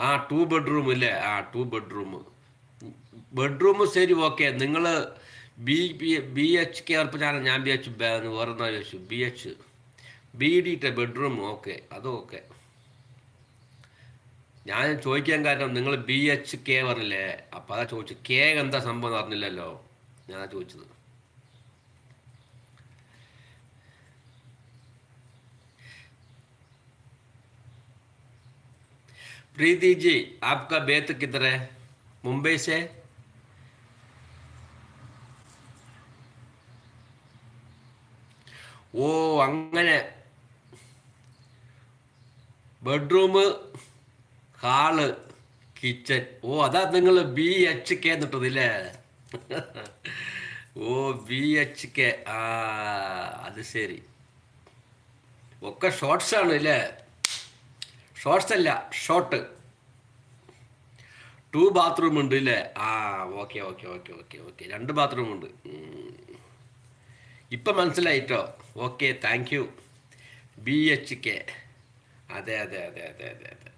ആ 2 ബെഡ്റൂം ഇല്ലേ? ആ 2 ബെഡ്റൂം. ബെഡ്റൂം ശരി, ഓക്കെ. നിങ്ങൾ BHK ഞാൻ വിചാരിച്ചു വേറെന്നാ ചോദിച്ചു. BD ബെഡ്റൂം, ഓക്കെ, അത് ഓക്കെ. ഞാൻ ചോദിക്കാൻ കാരണം നിങ്ങൾ BHK പറഞ്ഞില്ലേ, അപ്പം അതാ ചോദിച്ചു. കെ എന്താ സംഭവം അറിഞ്ഞില്ലല്ലോ, ഞാൻ ചോദിച്ചത്. प्रीति जी, आपका बेत किधर है? मुंबई से? ഓ, അങ്ങനെ. Bedroom, hall, kitchen. ഓ, അതാ നിങ്ങൾ BHK എന്നിട്ടതില്ലേ? ഓ, BHK. ആ, അത് ശരി. ഒക്കെ ഷോർട്സ് ആണ് ഇല്ലേ? ഷോർട്സ് അല്ല, ഷോർട്ട്. 2 ബാത്റൂം ഉണ്ട് ഇല്ലേ? ആ, okay okay okay okay okay. 2 bathroom ഉണ്ട്. ഇപ്പം മനസ്സിലായിട്ടോ. Okay, thank you. BHK. അതെ അതെ അതെ അതെ അതെ അതെ.